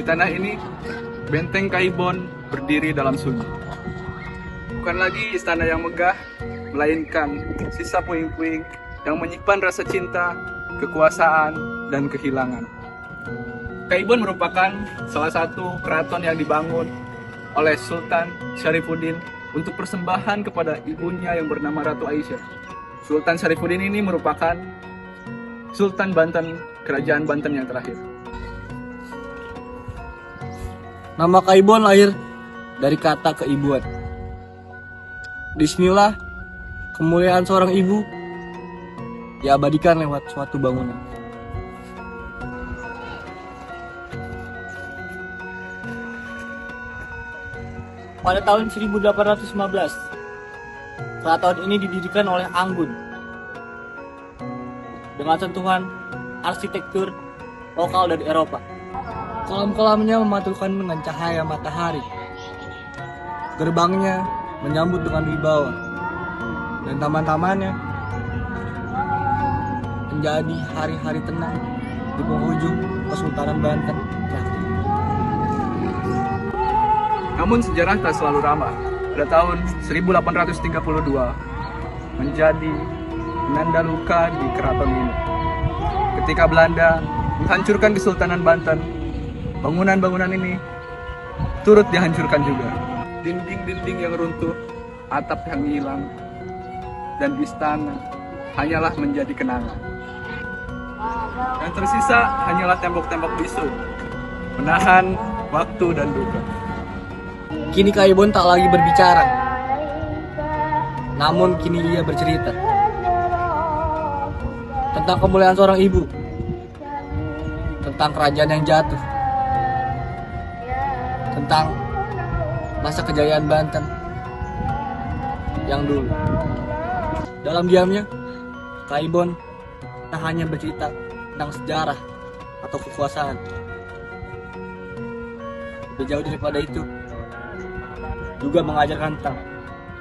tanah ini, benteng Kaibon berdiri dalam sunyi. Bukan lagi istana yang megah, melainkan sisa puing-puing yang menyimpan rasa cinta, kekuasaan, dan kehilangan. Kaibon merupakan salah satu keraton yang dibangun oleh Sultan Syarifuddin untuk persembahan kepada ibunya yang bernama Ratu Aisyah. Sultan Syarifuddin ini merupakan Sultan Banten, Kerajaan Banten yang terakhir. Nama Kaibon lahir dari kata keibuan. Bismillah, kemuliaan seorang ibu diabadikan lewat suatu bangunan. Pada tahun 1815, keraton ini didirikan oleh Anggun dengan sentuhan arsitektur lokal dari Eropa. Kolam-kolamnya memantulkan dengan cahaya matahari. Gerbangnya menyambut dengan wibawa, dan taman-tamannya menjadi hari-hari tenang di penghujung Kesultanan Banten. Namun sejarah tak selalu ramah. Pada tahun 1832 menjadi penanda luka di keraton ini. Ketika Belanda menghancurkan Kesultanan Banten, bangunan-bangunan ini turut dihancurkan juga. Dinding-dinding yang runtuh, atap yang hilang, dan istana hanyalah menjadi kenangan. Yang tersisa hanyalah tembok-tembok bisu, menahan waktu dan duka. Kini Kaibon tak lagi berbicara, namun kini ia bercerita tentang kemuliaan seorang ibu, tentang kerajaan yang jatuh, tentang masa kejayaan Banten yang dulu. Dalam diamnya, Kaibon tak hanya bercerita tentang sejarah atau kekuasaan. Lebih jauh daripada itu, juga mengajarkan tentang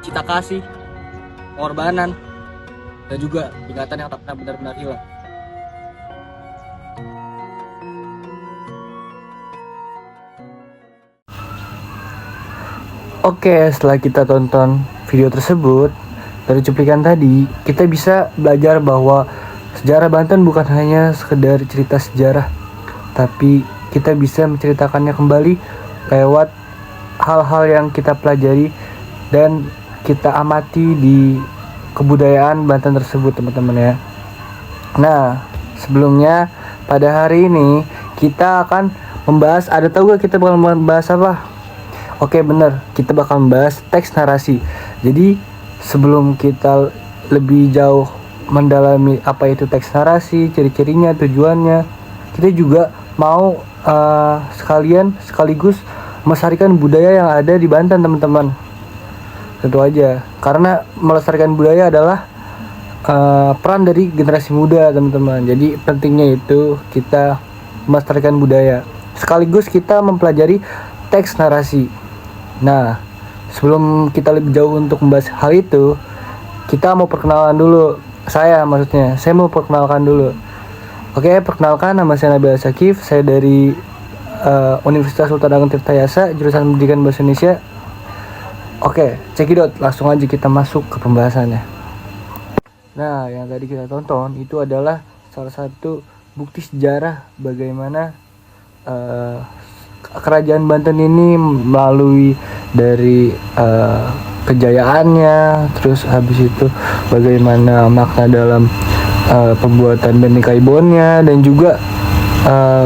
cinta kasih, pengorbanan, dan juga ingatan yang tak pernah benar-benar hilang. Oke, setelah kita tonton video tersebut, dari cuplikan tadi, kita bisa belajar bahwa sejarah Banten bukan hanya sekedar cerita sejarah, tapi kita bisa menceritakannya kembali lewat hal-hal yang kita pelajari dan kita amati di kebudayaan Banten tersebut, teman-teman ya. Nah, sebelumnya pada hari ini kita akan membahas, ada tahu gak kita bakal membahas apa? Oke, bener, kita bakal membahas teks narasi. Jadi sebelum kita lebih jauh mendalami apa itu teks narasi, ciri-cirinya, tujuannya, kita juga mau sekaligus melestarikan budaya yang ada di Banten, teman-teman. Tentu aja, karena melestarikan budaya adalah peran dari generasi muda, teman-teman. Jadi pentingnya itu kita melestarikan budaya, sekaligus kita mempelajari teks narasi. Nah, sebelum kita lebih jauh untuk membahas hal itu, kita mau perkenalan dulu. Saya mau perkenalkan dulu. Oke, perkenalkan, nama saya Nabil Sakif. Saya dari Universitas Sultan Agung Tirtayasa, jurusan Pendidikan Bahasa Indonesia. Oke, cekidot, langsung aja kita masuk ke pembahasannya. Nah, yang tadi kita tonton itu adalah salah satu bukti sejarah bagaimana Kerajaan Banten ini melalui dari kejayaannya, terus habis itu bagaimana makna dalam pembuatan Benteng Kaibonnya, dan juga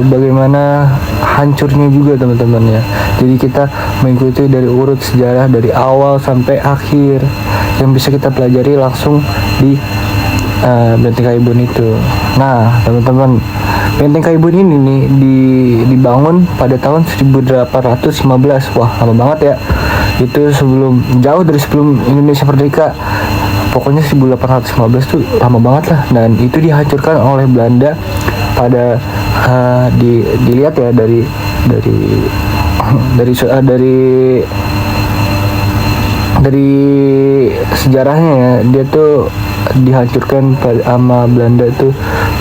bagaimana hancurnya juga, teman-teman ya. Jadi kita mengikuti dari urut sejarah dari awal sampai akhir yang bisa kita pelajari langsung di Benteng Kaibon itu. Nah, teman-teman, Benteng Kaibon ini nih dibangun pada tahun 1815. Wah, lama banget ya. Itu jauh dari sebelum Indonesia merdeka. Pokoknya 1815 tuh lama banget lah. Dan itu dihancurkan oleh Belanda pada dilihat ya dari sejarahnya ya, dia tuh dihancurkan sama Belanda tuh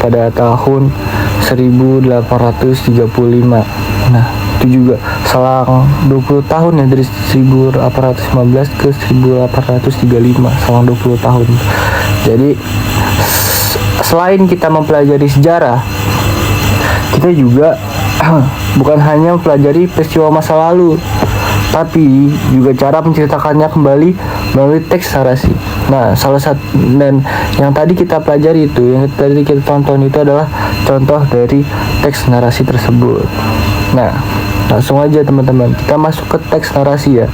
pada tahun 1835. Nah, itu juga selang 20 tahun ya, dari 1815 ke 1835, selang 20 tahun. Jadi selain kita mempelajari sejarah, kita juga bukan hanya mempelajari peristiwa masa lalu, tapi juga cara menceritakannya kembali melalui teks narasi. Nah, salah satu dan yang tadi kita pelajari itu, yang tadi kita tonton itu adalah contoh dari teks narasi tersebut. Nah, langsung aja teman-teman, kita masuk ke teks narasi ya.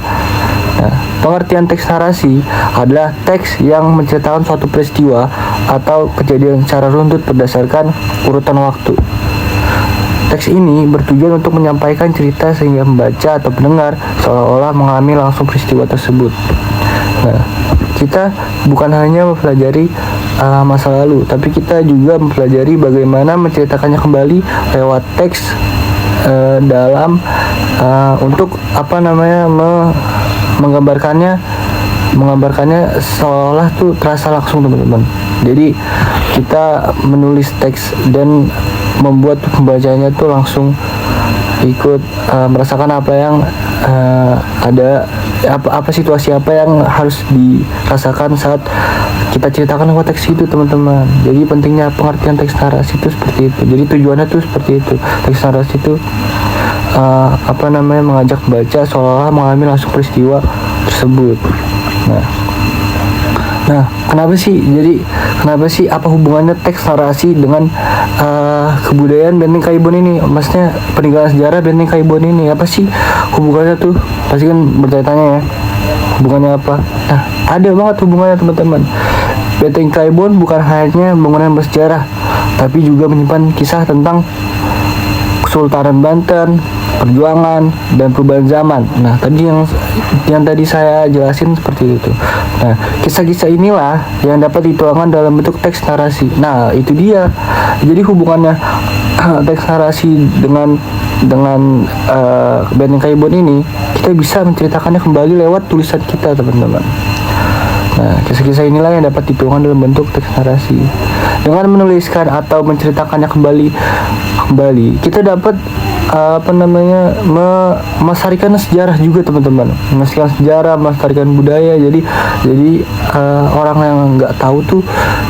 Nah, pengertian teks narasi adalah teks yang menceritakan suatu peristiwa atau kejadian secara runtut berdasarkan urutan waktu. Teks ini bertujuan untuk menyampaikan cerita sehingga membaca atau pendengar seolah-olah mengalami langsung peristiwa tersebut. Nah, kita bukan hanya mempelajari masa lalu, tapi kita juga mempelajari bagaimana menceritakannya kembali lewat teks dalam untuk menggambarkannya seolah tuh terasa langsung teman-teman. Jadi kita menulis teks dan membuat pembacanya tuh langsung ikut merasakan apa yang ada, apa situasi apa yang harus dirasakan saat kita ceritakan lewat teks itu teman-teman. Jadi pentingnya pengertian teks narasi itu seperti itu. Jadi tujuannya tuh seperti itu. Teks narasi itu mengajak baca seolah-olah mengalami langsung peristiwa tersebut. Nah, kenapa sih apa hubungannya teks narasi dengan kebudayaan Benteng Kaibon ini? Maksudnya peninggalan sejarah Benteng Kaibon ini, apa sih hubungannya tuh? Pasti kan bertanya-tanya ya, hubungannya apa? Nah, ada banget hubungannya teman-teman. Benteng Kaibon bukan hanya bangunan bersejarah, tapi juga menyimpan kisah tentang Kesultanan Banten, perjuangan, dan perubahan zaman. Nah, tadi yang tadi saya jelasin seperti itu. Nah, kisah-kisah inilah yang dapat dituangkan dalam bentuk teks narasi. Nah, itu dia. Jadi hubungannya teks narasi dengan Benteng Kaibon ini, kita bisa menceritakannya kembali lewat tulisan kita, teman-teman. Nah, kisah-kisah inilah yang dapat dituangkan dalam bentuk teks narasi. Dengan menuliskan atau menceritakannya kembali, kita dapat melestarikan sejarah juga teman-teman, melestarikan sejarah, melestarikan budaya. Jadi orang yang nggak tahu tuh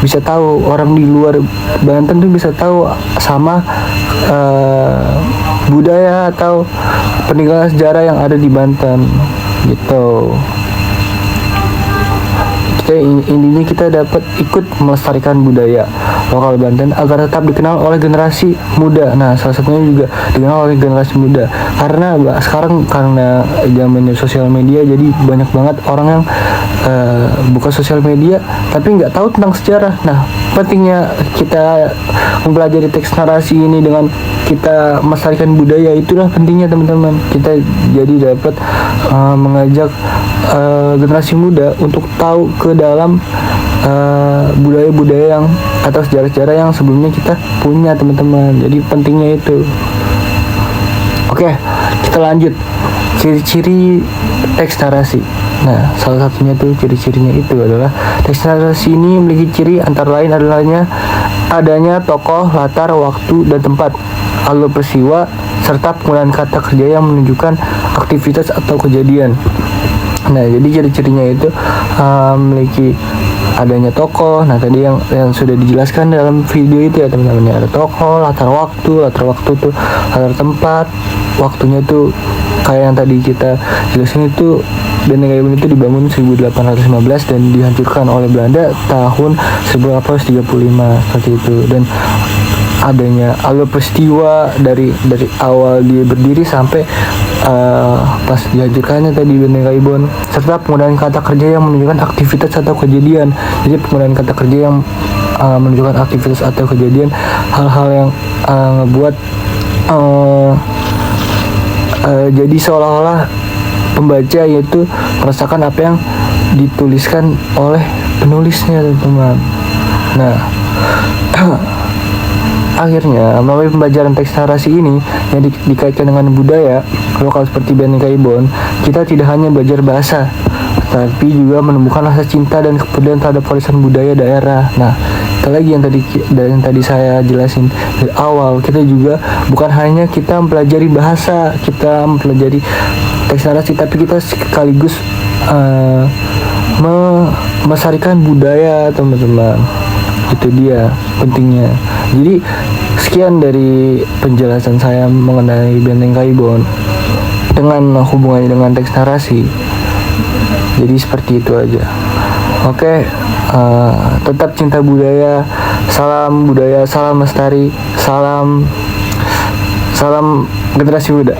bisa tahu, orang di luar Banten tuh bisa tahu sama budaya atau peninggalan sejarah yang ada di Banten gitu. Intinya kita dapat ikut melestarikan budaya lokal Banten agar tetap dikenal oleh generasi muda. Nah, salah satunya juga dikenal oleh generasi muda karena sekarang karena zamannya sosial media, jadi banyak banget orang yang buka sosial media tapi nggak tahu tentang sejarah. Nah, pentingnya kita mempelajari teks narasi ini dengan kita melestarikan budaya, itulah pentingnya teman-teman. Kita jadi dapat mengajak generasi muda untuk tahu ke dalam budaya-budaya yang atau sejarah-sejarah yang sebelumnya kita punya teman-teman. Jadi pentingnya itu. Oke, kita lanjut. Ciri-ciri teks narasi. Nah, salah satunya tuh ciri-cirinya itu adalah teks narasi ini memiliki ciri antara lain adanya tokoh, latar, waktu, dan tempat, alur peristiwa, serta penggunaan kata kerja yang menunjukkan aktivitas atau kejadian. Nah, jadi ciri-cirinya itu memiliki adanya tokoh. Nah, tadi yang sudah dijelaskan dalam video itu ya teman-teman, ada tokoh, latar waktu tuh latar tempat, waktunya tuh kayak yang tadi kita jelasin itu, Benteng Kaibon itu dibangun 1815 dan dihancurkan oleh Belanda tahun 1835 seperti itu. Dan adanya alur peristiwa dari awal dia berdiri sampai pas dihancurkannya tadi Benteng Kaibon, serta penggunaan kata kerja yang menunjukkan aktivitas atau kejadian. Jadi penggunaan kata kerja yang menunjukkan aktivitas atau kejadian, hal-hal yang ngebuat jadi seolah-olah pembaca yaitu merasakan apa yang dituliskan oleh penulisnya, teman-teman. Nah, akhirnya melalui pembelajaran teks narasi ini yang dikaitkan dengan budaya lokal seperti Benteng Kaibon, kita tidak hanya belajar bahasa, tapi juga menemukan rasa cinta dan kepedulian terhadap warisan budaya daerah. Nah, lagi yang tadi saya jelasin dari awal, kita juga bukan hanya kita mempelajari bahasa, kita mempelajari teks narasi, tapi kita sekaligus melestarikan budaya, teman-teman. Itu dia pentingnya. Jadi sekian dari penjelasan saya mengenai Benteng Kaibon dengan hubungannya dengan teks narasi. Jadi seperti itu aja. Oke, tetap cinta budaya, salam lestari, salam generasi muda.